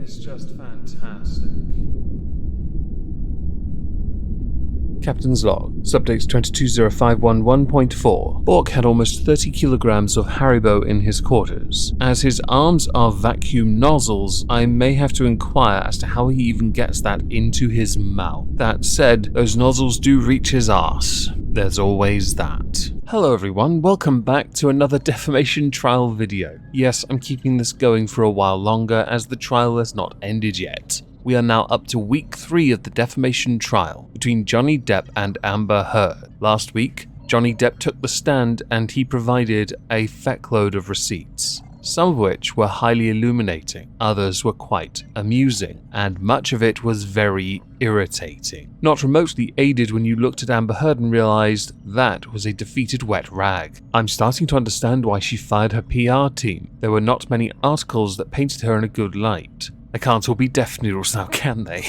It's just fantastic. Captain's log, subdates 220511.4. Bork had almost 30 kilograms of Haribo in his quarters. As his arms are vacuum nozzles, I may have to inquire as to how he even gets that into his mouth. That said, those nozzles do reach his arse. There's always that. Hello everyone, welcome back to another defamation trial video. Yes, I'm keeping this going for a while longer as the trial has not ended yet. We are now up to week 3 of the defamation trial between Johnny Depp and Amber Heard. Last week, Johnny Depp took the stand and he provided a feckload of receipts, some of which were highly illuminating, others were quite amusing, and much of it was very irritating. Not remotely aided when you looked at Amber Heard and realized that was a defeated wet rag. I'm starting to understand why she fired her PR team. There were not many articles that painted her in a good light. They can't all be deaf noodles now, can they?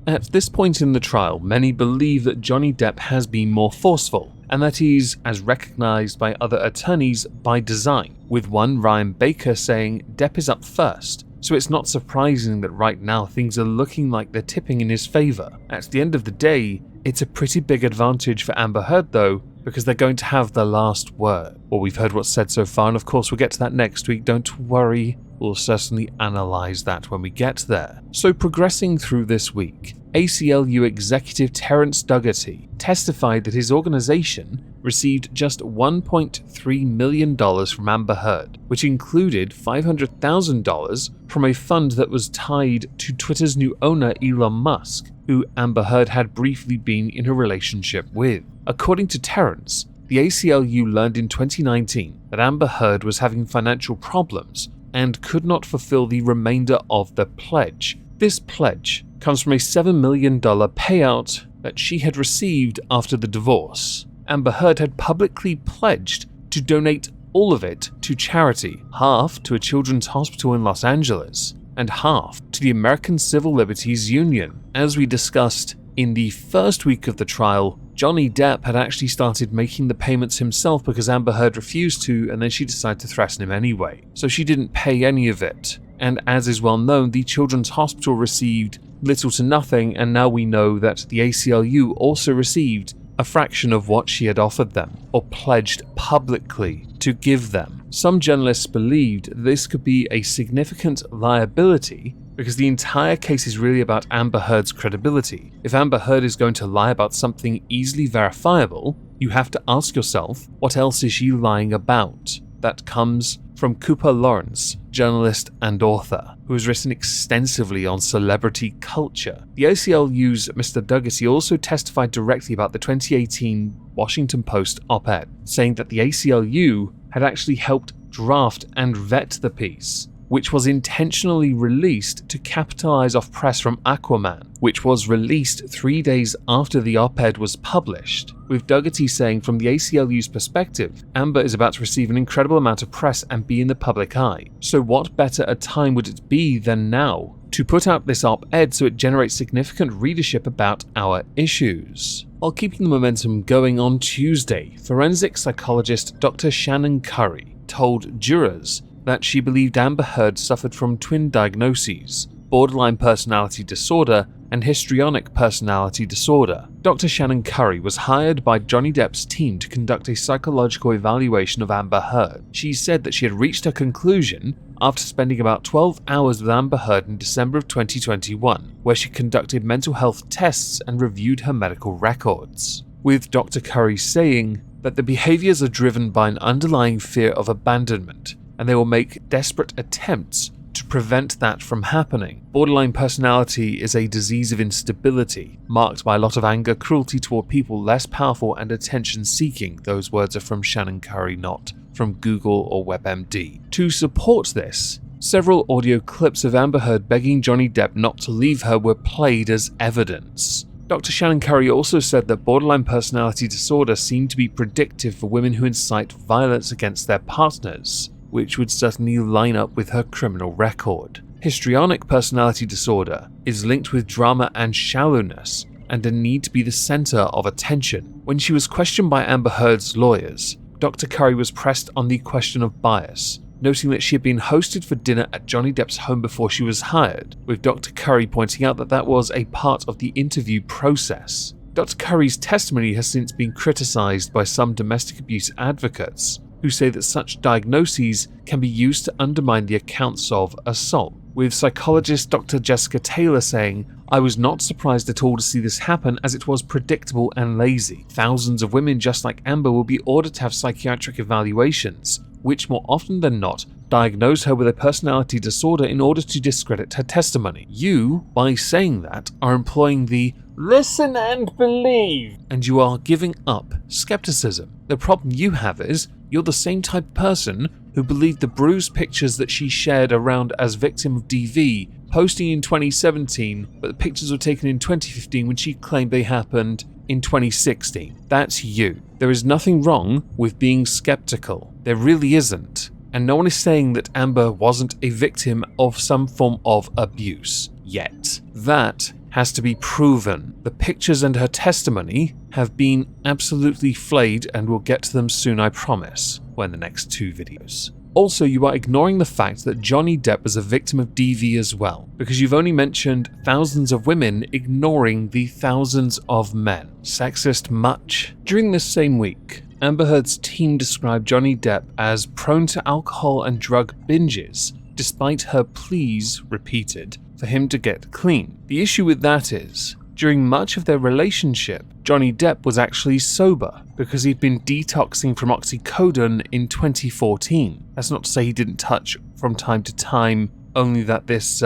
At this point in the trial, many believe that Johnny Depp has been more forceful, and that he's as recognized by other attorneys by design, with one Ryan Baker saying Depp is up first, so it's not surprising that right now things are looking like they're tipping in his favor. At the end of the day, it's a pretty big advantage for Amber Heard though, because they're going to have the last word. Well, we've heard what's said so far, and of course we'll get to that next week, don't worry. We'll certainly analyze that when we get there. So progressing through this week, ACLU executive Terence Dougherty testified that his organization received just $1.3 million from Amber Heard, which included $500,000 from a fund that was tied to Twitter's new owner Elon Musk, who Amber Heard had briefly been in a relationship with. According to Terence, the ACLU learned in 2019 that Amber Heard was having financial problems and could not fulfill the remainder of the pledge. This pledge comes from a $7 million payout that she had received after the divorce. Amber Heard had publicly pledged to donate all of it to charity, half to a children's hospital in Los Angeles, and half to the American Civil Liberties Union. As we discussed in the first week of the trial, Johnny Depp had actually started making the payments himself because Amber Heard refused to, and then she decided to threaten him anyway. So she didn't pay any of it. And as is well known, the Children's Hospital received little to nothing, and now we know that the ACLU also received a fraction of what she had offered them, or pledged publicly to give them. Some journalists believed this could be a significant liability because the entire case is really about Amber Heard's credibility. If Amber Heard is going to lie about something easily verifiable, you have to ask yourself, what else is she lying about? That comes from Cooper Lawrence, journalist and author, who has written extensively on celebrity culture. The ACLU's Mr. Dougherty also testified directly about the 2018 Washington Post op-ed, saying that the ACLU had actually helped draft and vet the piece, which was intentionally released to capitalize off press from Aquaman, which was released 3 days after the op-ed was published, with Dougherty saying from the ACLU's perspective, Amber is about to receive an incredible amount of press and be in the public eye. So what better a time would it be than now to put out this op-ed so it generates significant readership about our issues? While keeping the momentum going on Tuesday, forensic psychologist Dr. Shannon Curry told jurors that she believed Amber Heard suffered from twin diagnoses, borderline personality disorder and histrionic personality disorder. Dr. Shannon Curry was hired by Johnny Depp's team to conduct a psychological evaluation of Amber Heard. She said that she had reached her conclusion after spending about 12 hours with Amber Heard in December of 2021, where she conducted mental health tests and reviewed her medical records, with Dr. Curry saying that the behaviors are driven by an underlying fear of abandonment, and they will make desperate attempts to prevent that from happening. Borderline personality is a disease of instability, marked by a lot of anger, cruelty toward people less powerful, and attention-seeking. Those words are from Shannon Curry, not from Google or WebMD. To support this, several audio clips of Amber Heard begging Johnny Depp not to leave her were played as evidence. Dr. Shannon Curry also said that borderline personality disorder seemed to be predictive for women who incite violence against their partners, which would certainly line up with her criminal record. Histrionic personality disorder is linked with drama and shallowness, and a need to be the center of attention. When she was questioned by Amber Heard's lawyers, Dr. Curry was pressed on the question of bias, noting that she had been hosted for dinner at Johnny Depp's home before she was hired, with Dr. Curry pointing out that that was a part of the interview process. Dr. Curry's testimony has since been criticised by some domestic abuse advocates, who say that such diagnoses can be used to undermine the accounts of assault, with psychologist Dr. Jessica Taylor saying, "I was not surprised at all to see this happen as it was predictable and lazy. Thousands of women just like Amber will be ordered to have psychiatric evaluations, which more often than not diagnose her with a personality disorder in order to discredit her testimony. You, by saying that, are employing the listen and believe, and you are giving up skepticism. The problem you have is, you're the same type of person who believed the bruised pictures that she shared around as victim of DV, posting in 2017, but the pictures were taken in 2015 when she claimed they happened in 2016. That's you. There is nothing wrong with being skeptical. There really isn't. And no one is saying that Amber wasn't a victim of some form of abuse yet. That has to be proven. The pictures and her testimony have been absolutely flayed, and we'll get to them soon, I promise, when the next 2 videos. Also, you are ignoring the fact that Johnny Depp was a victim of DV as well, because you've only mentioned thousands of women, ignoring the thousands of men. Sexist much? During this same week, Amber Heard's team described Johnny Depp as prone to alcohol and drug binges, despite her pleas, repeated, for him to get clean. The issue with that is, during much of their relationship, Johnny Depp was actually sober because he'd been detoxing from oxycodone in 2014. That's not to say he didn't touch from time to time, only that this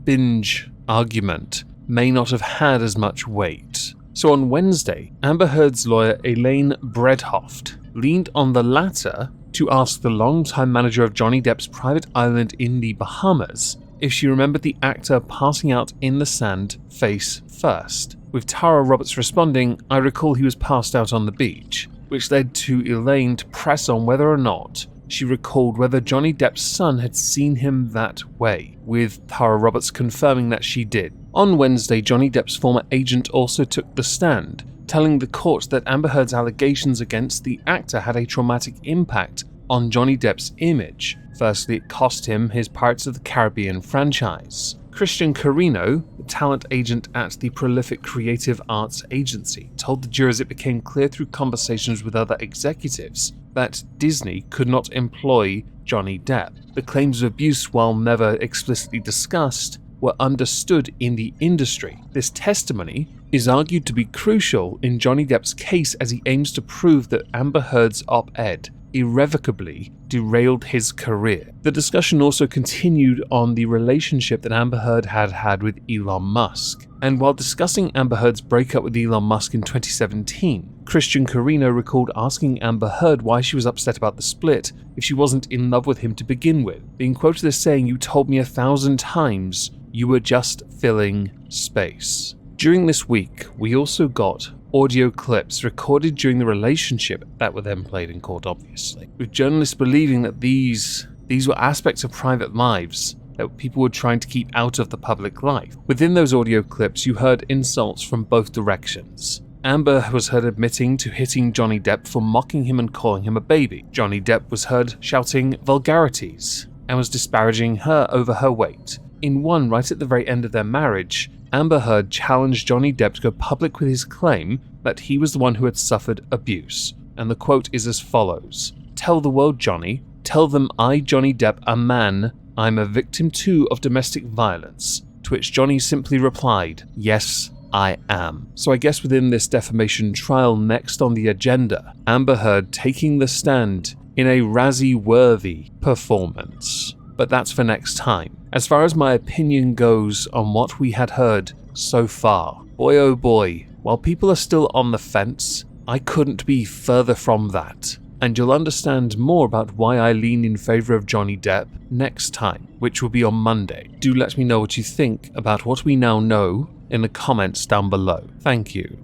binge argument may not have had as much weight. So on Wednesday, Amber Heard's lawyer Elaine Bredhoft leaned on the latter to ask the longtime manager of Johnny Depp's private island in the Bahamas if she remembered the actor passing out in the sand face first, with Tara Roberts responding, "I recall he was passed out on the beach," which led to Elaine to press on whether or not she recalled whether Johnny Depp's son had seen him that way, with Tara Roberts confirming that she did. On Wednesday, Johnny Depp's former agent also took the stand, telling the court that Amber Heard's allegations against the actor had a traumatic impact on Johnny Depp's image. Firstly, it cost him his Pirates of the Caribbean franchise. Christian Carino, the talent agent at the prolific creative arts agency, told the jurors it became clear through conversations with other executives that Disney could not employ Johnny Depp. The claims of abuse, while never explicitly discussed, were understood in the industry. This testimony is argued to be crucial in Johnny Depp's case as he aims to prove that Amber Heard's op-ed irrevocably derailed his career. The discussion also continued on the relationship that Amber Heard had had with Elon Musk. And while discussing Amber Heard's breakup with Elon Musk in 2017, Christian Carino recalled asking Amber Heard why she was upset about the split if she wasn't in love with him to begin with, being quoted as saying, "You told me 1,000 times you were just filling space." During this week, we also got audio clips recorded during the relationship that were then played in court, obviously, with journalists believing that these were aspects of private lives that people were trying to keep out of the public life. Within those audio clips, you heard insults from both directions. Amber was heard admitting to hitting Johnny Depp for mocking him and calling him a baby. Johnny Depp was heard shouting vulgarities and was disparaging her over her weight. In one, right at the very end of their marriage, Amber Heard challenged Johnny Depp to go public with his claim that he was the one who had suffered abuse. And the quote is as follows: "Tell the world, Johnny. Tell them I, Johnny Depp, a man, I'm a victim too of domestic violence." To which Johnny simply replied, "Yes, I am." So I guess within this defamation trial next on the agenda, Amber Heard taking the stand in a Razzie-worthy performance. But that's for next time. As far as my opinion goes on what we had heard so far, boy oh boy, while people are still on the fence, I couldn't be further from that. And you'll understand more about why I lean in favour of Johnny Depp next time, which will be on Monday. Do let me know what you think about what we now know in the comments down below. Thank you.